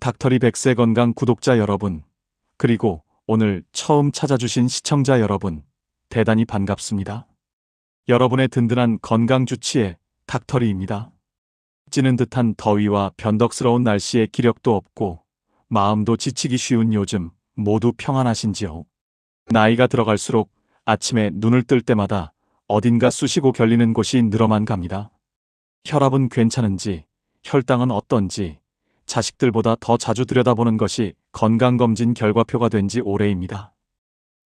닥터리 100세 건강 구독자 여러분, 그리고 오늘 처음 찾아주신 시청자 여러분, 대단히 반갑습니다. 여러분의 든든한 건강 주치의 닥터리입니다. 찌는 듯한 더위와 변덕스러운 날씨에 기력도 없고 마음도 지치기 쉬운 요즘 모두 평안하신지요? 나이가 들어갈수록 아침에 눈을 뜰 때마다 어딘가 쑤시고 결리는 곳이 늘어만 갑니다. 혈압은 괜찮은지, 혈당은 어떤지, 자식들보다 더 자주 들여다보는 것이 건강검진 결과표가 된 지 오래입니다.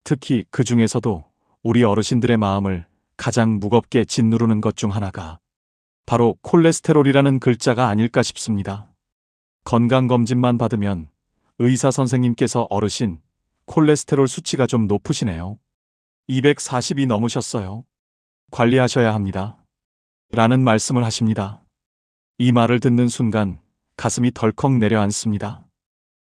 특히 그 중에서도 우리 어르신들의 마음을 가장 무겁게 짓누르는 것 중 하나가 바로 콜레스테롤이라는 글자가 아닐까 싶습니다. 건강검진만 받으면 의사 선생님께서 어르신, 콜레스테롤 수치가 좀 높으시네요. 240이 넘으셨어요. 관리하셔야 합니다. 라는 말씀을 하십니다. 이 말을 듣는 순간 가슴이 덜컥 내려앉습니다.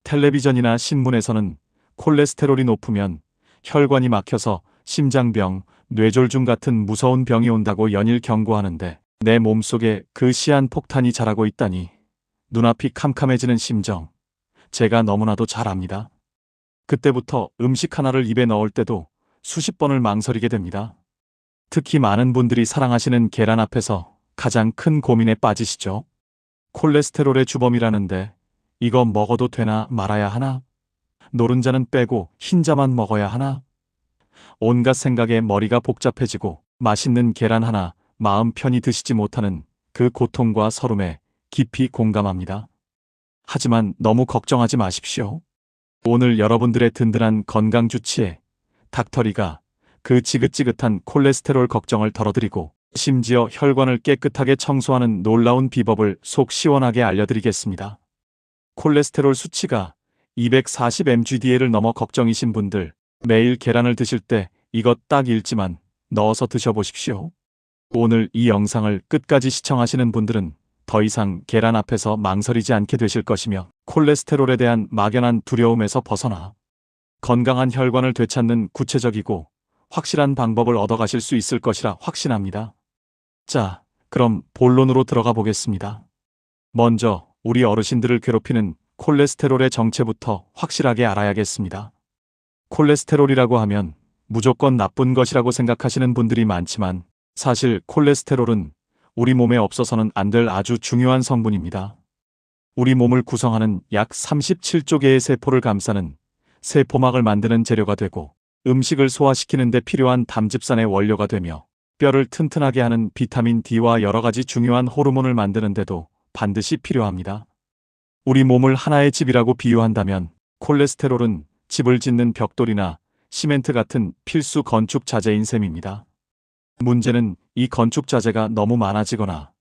텔레비전이나 신문에서는 콜레스테롤이 높으면 혈관이 막혀서 심장병, 뇌졸중 같은 무서운 병이 온다고 연일 경고하는데 내 몸속에 그 시한폭탄이 자라고 있다니 눈앞이 캄캄해지는 심정, 제가 너무나도 잘 압니다. 그때부터 음식 하나를 입에 넣을 때도 수십 번을 망설이게 됩니다. 특히 많은 분들이 사랑하시는 계란 앞에서 가장 큰 고민에 빠지시죠. 콜레스테롤의 주범이라는데 이거 먹어도 되나 말아야 하나? 노른자는 빼고 흰자만 먹어야 하나? 온갖 생각에 머리가 복잡해지고 맛있는 계란 하나 마음 편히 드시지 못하는 그 고통과 서름에 깊이 공감합니다. 하지만 너무 걱정하지 마십시오. 오늘 여러분들의 든든한 건강 주치에 닥터리가 그 지긋지긋한 콜레스테롤 걱정을 덜어드리고 심지어 혈관을 깨끗하게 청소하는 놀라운 비법을 속 시원하게 알려드리겠습니다. 콜레스테롤 수치가 240mg/dl을 넘어 걱정이신 분들, 매일 계란을 드실 때 이것 딱 1찌만 넣어서 드셔보십시오. 오늘 이 영상을 끝까지 시청하시는 분들은 더 이상 계란 앞에서 망설이지 않게 되실 것이며 콜레스테롤에 대한 막연한 두려움에서 벗어나 건강한 혈관을 되찾는 구체적이고 확실한 방법을 얻어가실 수 있을 것이라 확신합니다. 자, 그럼 본론으로 들어가 보겠습니다. 먼저 우리 어르신들을 괴롭히는 콜레스테롤의 정체부터 확실하게 알아야겠습니다. 콜레스테롤이라고 하면 무조건 나쁜 것이라고 생각하시는 분들이 많지만 사실 콜레스테롤은 우리 몸에 없어서는 안 될 아주 중요한 성분입니다. 우리 몸을 구성하는 약 37조 개의 세포를 감싸는 세포막을 만드는 재료가 되고 음식을 소화시키는 데 필요한 담즙산의 원료가 되며 뼈를 튼튼하게 하는 비타민 D와 여러 가지 중요한 호르몬을 만드는 데도 반드시 필요합니다. 우리 몸을 하나의 집이라고 비유한다면 콜레스테롤은 집을 짓는 벽돌이나 시멘트 같은 필수 건축 자재인 셈입니다. 문제는 이 건축 자재가 너무 많아지거나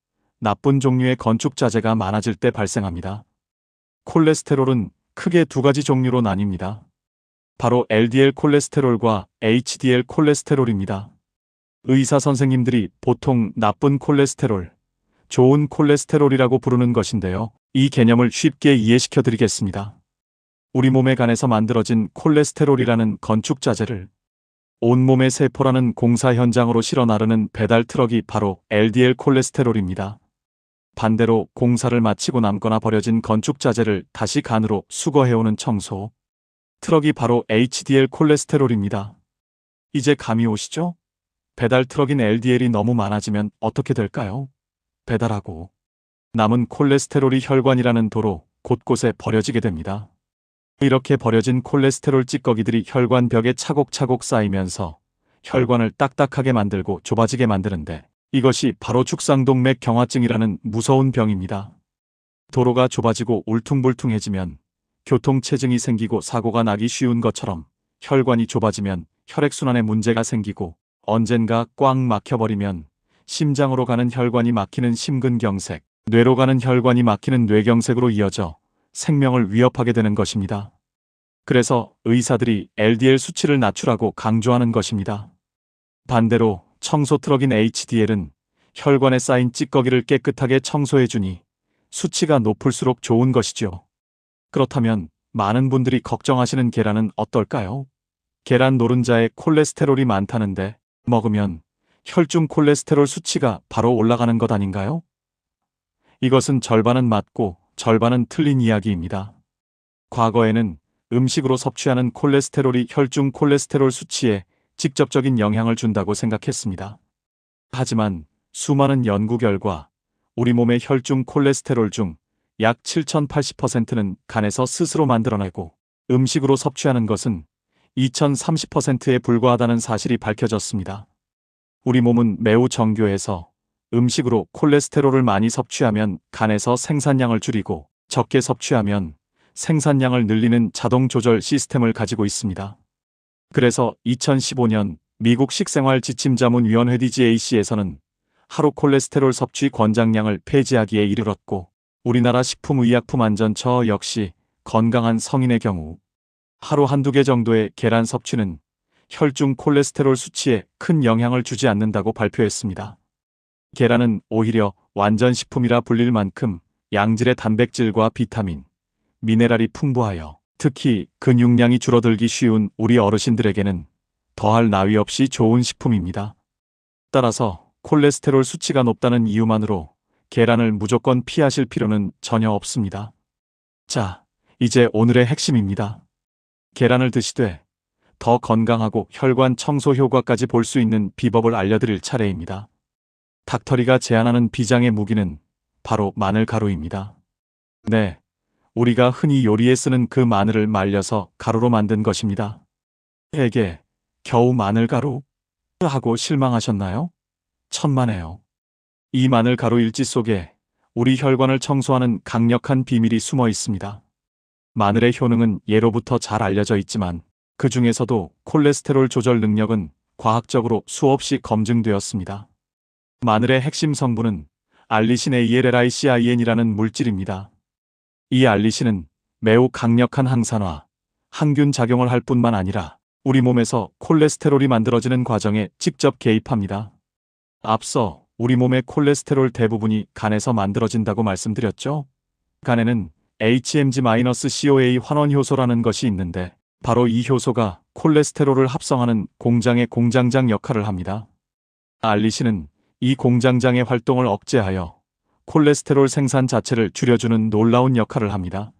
나쁜 종류의 건축 자재가 많아질 때 발생합니다. 콜레스테롤은 크게 두 가지 종류로 나뉩니다. 바로 LDL 콜레스테롤과 HDL 콜레스테롤입니다. 의사 선생님들이 보통 나쁜 콜레스테롤, 좋은 콜레스테롤이라고 부르는 것인데요. 이 개념을 쉽게 이해시켜 드리겠습니다. 우리 몸의 간에서 만들어진 콜레스테롤이라는 건축 자재를 온몸의 세포라는 공사 현장으로 실어 나르는 배달 트럭이 바로 LDL 콜레스테롤입니다. 반대로 공사를 마치고 남거나 버려진 건축 자재를 다시 간으로 수거해오는 청소 트럭이 바로 HDL 콜레스테롤입니다. 이제 감이 오시죠? 배달 트럭인 LDL이 너무 많아지면 어떻게 될까요? 배달하고 남은 콜레스테롤이 혈관이라는 도로 곳곳에 버려지게 됩니다. 이렇게 버려진 콜레스테롤 찌꺼기들이 혈관 벽에 차곡차곡 쌓이면서 혈관을 딱딱하게 만들고 좁아지게 만드는데 이것이 바로 축상동맥 경화증이라는 무서운 병입니다. 도로가 좁아지고 울퉁불퉁해지면 교통체증이 생기고 사고가 나기 쉬운 것처럼 혈관이 좁아지면 혈액순환에 문제가 생기고 언젠가 꽉 막혀버리면 심장으로 가는 혈관이 막히는 심근경색, 뇌로 가는 혈관이 막히는 뇌경색으로 이어져 생명을 위협하게 되는 것입니다. 그래서 의사들이 LDL 수치를 낮추라고 강조하는 것입니다. 반대로 청소 트럭인 HDL은 혈관에 쌓인 찌꺼기를 깨끗하게 청소해주니 수치가 높을수록 좋은 것이죠. 그렇다면 많은 분들이 걱정하시는 계란은 어떨까요? 계란 노른자에 콜레스테롤이 많다는데 먹으면 혈중 콜레스테롤 수치가 바로 올라가는 것 아닌가요? 이것은 절반은 맞고 절반은 틀린 이야기입니다. 과거에는 음식으로 섭취하는 콜레스테롤이 혈중 콜레스테롤 수치에 직접적인 영향을 준다고 생각했습니다. 하지만 수많은 연구 결과 우리 몸의 혈중 콜레스테롤 중 약 7080%는 간에서 스스로 만들어내고 음식으로 섭취하는 것은 2030%에 불과하다는 사실이 밝혀졌습니다. 우리 몸은 매우 정교해서 음식으로 콜레스테롤을 많이 섭취하면 간에서 생산량을 줄이고 적게 섭취하면 생산량을 늘리는 자동 조절 시스템을 가지고 있습니다. 그래서 2015년 미국 식생활지침자문위원회 DGAC에서는 하루 콜레스테롤 섭취 권장량을 폐지하기에 이르렀고 우리나라 식품의약품안전처 역시 건강한 성인의 경우 하루 한두 개 정도의 계란 섭취는 혈중 콜레스테롤 수치에 큰 영향을 주지 않는다고 발표했습니다. 계란은 오히려 완전식품이라 불릴 만큼 양질의 단백질과 비타민, 미네랄이 풍부하여 특히 근육량이 줄어들기 쉬운 우리 어르신들에게는 더할 나위 없이 좋은 식품입니다. 따라서 콜레스테롤 수치가 높다는 이유만으로 계란을 무조건 피하실 필요는 전혀 없습니다. 자, 이제 오늘의 핵심입니다. 계란을 드시되 더 건강하고 혈관 청소 효과까지 볼 수 있는 비법을 알려드릴 차례입니다. 닥터리가 제안하는 비장의 무기는 바로 마늘 가루입니다. 네, 우리가 흔히 요리에 쓰는 그 마늘을 말려서 가루로 만든 것입니다. 에게 겨우 마늘 가루? 하고 실망하셨나요? 천만에요. 이 마늘 가루 일지 속에 우리 혈관을 청소하는 강력한 비밀이 숨어 있습니다. 마늘의 효능은 예로부터 잘 알려져 있지만 그 중에서도 콜레스테롤 조절 능력은 과학적으로 수없이 검증되었습니다. 마늘의 핵심 성분은 알리신 ALLICIN이라는 물질입니다. 이 알리신은 매우 강력한 항산화, 항균 작용을 할 뿐만 아니라 우리 몸에서 콜레스테롤이 만들어지는 과정에 직접 개입합니다. 앞서 우리 몸의 콜레스테롤 대부분이 간에서 만들어진다고 말씀드렸죠? 간에는 HMG-CoA 환원 효소라는 것이 있는데 바로 이 효소가 콜레스테롤을 합성하는 공장의 공장장 역할을 합니다. 알리신은 이 공장장의 활동을 억제하여 콜레스테롤 생산 자체를 줄여주는 놀라운 역할을 합니다.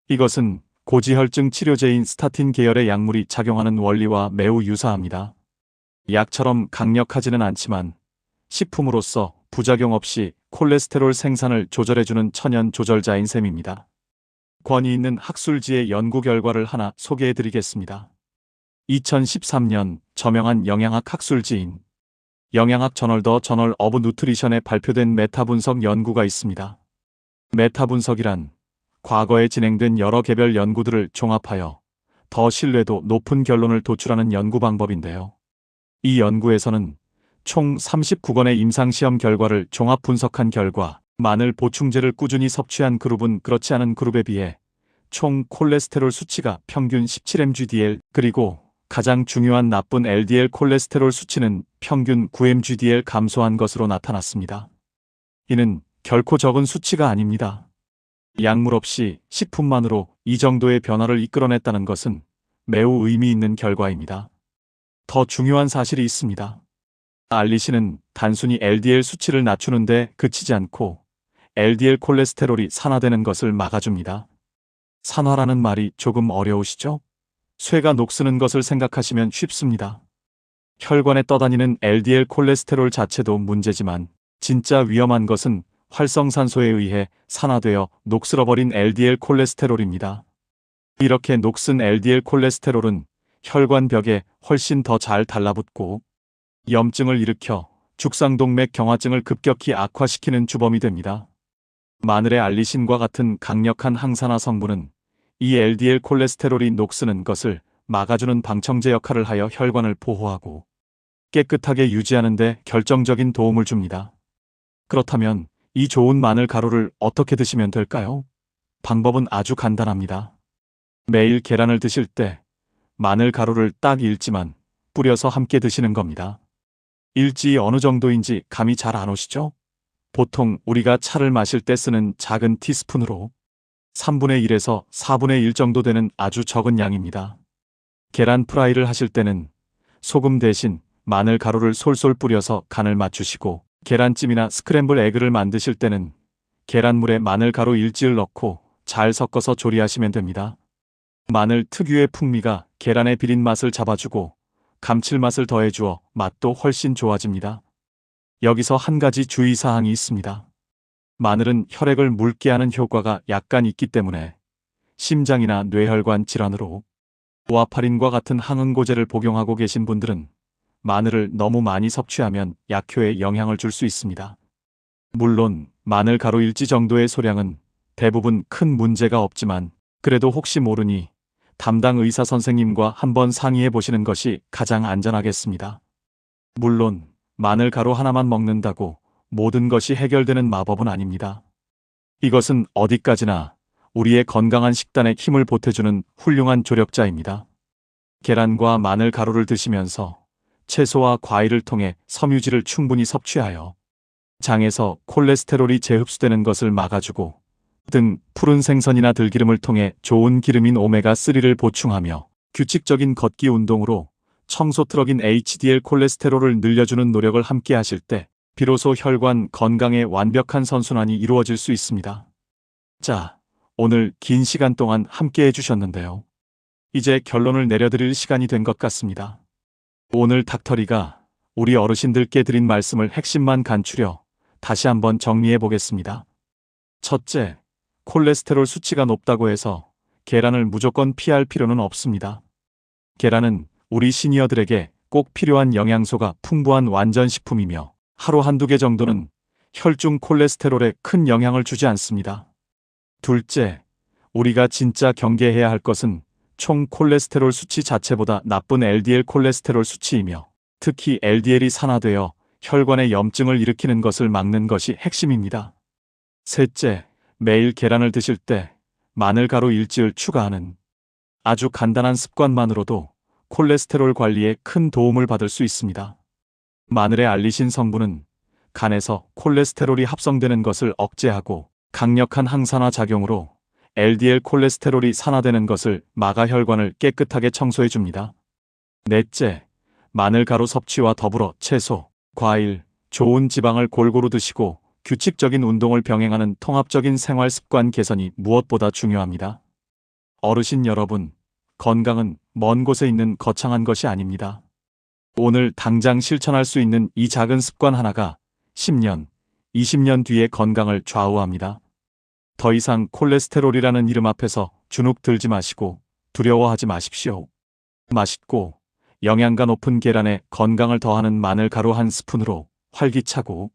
이것은 고지혈증 치료제인 스타틴 계열의 약물이 작용하는 원리와 매우 유사합니다. 약처럼 강력하지는 않지만 식품으로서 부작용 없이 콜레스테롤 생산을 조절해주는 천연 조절자인 셈입니다. 권위 있는 학술지의 연구 결과를 하나 소개해드리겠습니다. 2013년 저명한 영양학 학술지인 영양학 저널 더 저널 오브 누트리션에 발표된 메타 분석 연구가 있습니다. 메타 분석이란 과거에 진행된 여러 개별 연구들을 종합하여 더 신뢰도 높은 결론을 도출하는 연구 방법인데요. 이 연구에서는 총 39건의 임상시험 결과를 종합 분석한 결과 마늘 보충제를 꾸준히 섭취한 그룹은 그렇지 않은 그룹에 비해 총 콜레스테롤 수치가 평균 17mgdl 그리고 가장 중요한 나쁜 LDL 콜레스테롤 수치는 평균 9mgdl 감소한 것으로 나타났습니다. 이는 결코 적은 수치가 아닙니다. 약물 없이 식품만으로 이 정도의 변화를 이끌어냈다는 것은 매우 의미 있는 결과입니다. 더 중요한 사실이 있습니다. 알리신은 단순히 LDL 수치를 낮추는 데 그치지 않고 LDL 콜레스테롤이 산화되는 것을 막아줍니다. 산화라는 말이 조금 어려우시죠? 쇠가 녹쓰는 것을 생각하시면 쉽습니다. 혈관에 떠다니는 LDL 콜레스테롤 자체도 문제지만 진짜 위험한 것은 활성산소에 의해 산화되어 녹슬어버린 LDL 콜레스테롤입니다. 이렇게 녹슨 LDL 콜레스테롤은 혈관벽에 훨씬 더 잘 달라붙고 염증을 일으켜 죽상동맥 경화증을 급격히 악화시키는 주범이 됩니다. 마늘의 알리신과 같은 강력한 항산화 성분은 이 LDL 콜레스테롤이 녹쓰는 것을 막아주는 방청제 역할을 하여 혈관을 보호하고 깨끗하게 유지하는 데 결정적인 도움을 줍니다. 그렇다면 이 좋은 마늘 가루를 어떻게 드시면 될까요? 방법은 아주 간단합니다. 매일 계란을 드실 때 마늘 가루를 딱 일지만 뿌려서 함께 드시는 겁니다. 일지 어느 정도인지 감이 잘 안 오시죠? 보통 우리가 차를 마실 때 쓰는 작은 티스푼으로 3분의 1에서 4분의 1 정도 되는 아주 적은 양입니다. 계란 프라이를 하실 때는 소금 대신 마늘 가루를 솔솔 뿌려서 간을 맞추시고 계란찜이나 스크램블 에그를 만드실 때는 계란물에 마늘 가루 일지를 넣고 잘 섞어서 조리하시면 됩니다. 마늘 특유의 풍미가 계란의 비린 맛을 잡아주고 감칠맛을 더해주어 맛도 훨씬 좋아집니다. 여기서 한 가지 주의사항이 있습니다. 마늘은 혈액을 묽게 하는 효과가 약간 있기 때문에 심장이나 뇌혈관 질환으로 와파린과 같은 항응고제를 복용하고 계신 분들은 마늘을 너무 많이 섭취하면 약효에 영향을 줄 수 있습니다. 물론 마늘 가루 일지 정도의 소량은 대부분 큰 문제가 없지만 그래도 혹시 모르니 담당 의사 선생님과 한번 상의해 보시는 것이 가장 안전하겠습니다. 물론 마늘 가루 하나만 먹는다고 모든 것이 해결되는 마법은 아닙니다. 이것은 어디까지나 우리의 건강한 식단에 힘을 보태주는 훌륭한 조력자입니다. 계란과 마늘 가루를 드시면서 채소와 과일을 통해 섬유질을 충분히 섭취하여 장에서 콜레스테롤이 재흡수되는 것을 막아주고 등 푸른 생선이나 들기름을 통해 좋은 기름인 오메가3를 보충하며 규칙적인 걷기 운동으로 청소 트럭인 HDL 콜레스테롤을 늘려주는 노력을 함께 하실 때 비로소 혈관 건강의 완벽한 선순환이 이루어질 수 있습니다. 자, 오늘 긴 시간 동안 함께 해주셨는데요. 이제 결론을 내려드릴 시간이 된 것 같습니다. 오늘 닥터리가 우리 어르신들께 드린 말씀을 핵심만 간추려 다시 한번 정리해 보겠습니다. 첫째, 콜레스테롤 수치가 높다고 해서 계란을 무조건 피할 필요는 없습니다. 계란은 우리 시니어들에게 꼭 필요한 영양소가 풍부한 완전식품이며 하루 한두 개 정도는 혈중 콜레스테롤에 큰 영향을 주지 않습니다. 둘째, 우리가 진짜 경계해야 할 것은 총 콜레스테롤 수치 자체보다 나쁜 LDL 콜레스테롤 수치이며 특히 LDL이 산화되어 혈관에 염증을 일으키는 것을 막는 것이 핵심입니다. 셋째, 매일 계란을 드실 때 마늘 가루 일지를 추가하는 아주 간단한 습관만으로도 콜레스테롤 관리에 큰 도움을 받을 수 있습니다. 마늘의 알리신 성분은 간에서 콜레스테롤이 합성되는 것을 억제하고 강력한 항산화 작용으로 LDL 콜레스테롤이 산화되는 것을 막아 혈관을 깨끗하게 청소해 줍니다. 넷째, 마늘 가루 섭취와 더불어 채소, 과일, 좋은 지방을 골고루 드시고 규칙적인 운동을 병행하는 통합적인 생활 습관 개선이 무엇보다 중요합니다. 어르신 여러분, 건강은 먼 곳에 있는 거창한 것이 아닙니다. 오늘 당장 실천할 수 있는 이 작은 습관 하나가 10년, 20년 뒤의 건강을 좌우합니다. 더 이상 콜레스테롤이라는 이름 앞에서 주눅 들지 마시고 두려워하지 마십시오. 맛있고 영양가 높은 계란에 건강을 더하는 마늘 가루 한 스푼으로 활기차고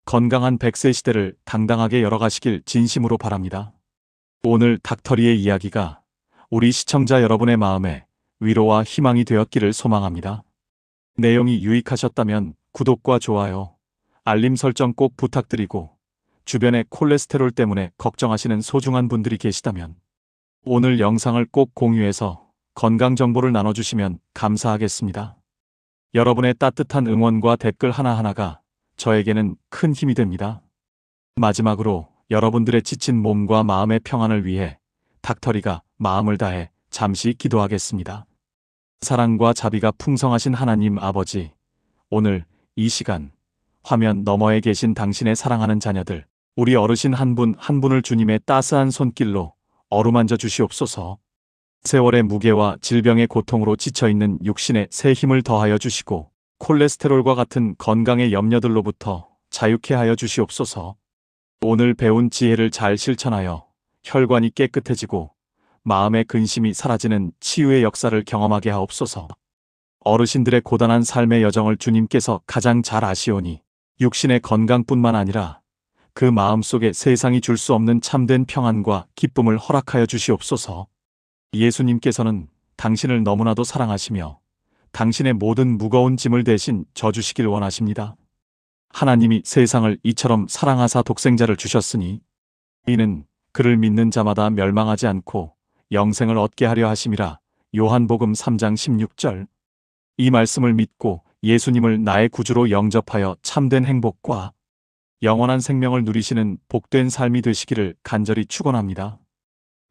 건강한 100세 시대를 당당하게 열어가시길 진심으로 바랍니다. 오늘 닥터리의 이야기가 우리 시청자 여러분의 마음에 위로와 희망이 되었기를 소망합니다. 내용이 유익하셨다면 구독과 좋아요, 알림 설정 꼭 부탁드리고 주변에 콜레스테롤 때문에 걱정하시는 소중한 분들이 계시다면 오늘 영상을 꼭 공유해서 건강 정보를 나눠주시면 감사하겠습니다. 여러분의 따뜻한 응원과 댓글 하나하나가 저에게는 큰 힘이 됩니다. 마지막으로 여러분들의 지친 몸과 마음의 평안을 위해 닥터리가 마음을 다해 잠시 기도하겠습니다. 사랑과 자비가 풍성하신 하나님 아버지, 오늘 이 시간 화면 너머에 계신 당신의 사랑하는 자녀들, 우리 어르신 한 분 한 분을 주님의 따스한 손길로 어루만져 주시옵소서. 세월의 무게와 질병의 고통으로 지쳐있는 육신에 새 힘을 더하여 주시고 콜레스테롤과 같은 건강의 염려들로부터 자유케 하여 주시옵소서. 오늘 배운 지혜를 잘 실천하여 혈관이 깨끗해지고 마음의 근심이 사라지는 치유의 역사를 경험하게 하옵소서. 어르신들의 고단한 삶의 여정을 주님께서 가장 잘 아시오니 육신의 건강뿐만 아니라 그 마음속에 세상이 줄 수 없는 참된 평안과 기쁨을 허락하여 주시옵소서. 예수님께서는 당신을 너무나도 사랑하시며 당신의 모든 무거운 짐을 대신 져주시길 원하십니다. 하나님이 세상을 이처럼 사랑하사 독생자를 주셨으니 이는 그를 믿는 자마다 멸망하지 않고 영생을 얻게 하려 하심이라. 요한복음 3장 16절. 이 말씀을 믿고 예수님을 나의 구주로 영접하여 참된 행복과 영원한 생명을 누리시는 복된 삶이 되시기를 간절히 축원합니다.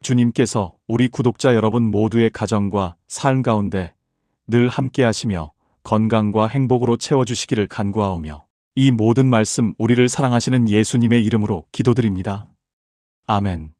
주님께서 우리 구독자 여러분 모두의 가정과 삶 가운데 늘 함께 하시며 건강과 행복으로 채워주시기를 간구하오며 이 모든 말씀 우리를 사랑하시는 예수님의 이름으로 기도드립니다. 아멘.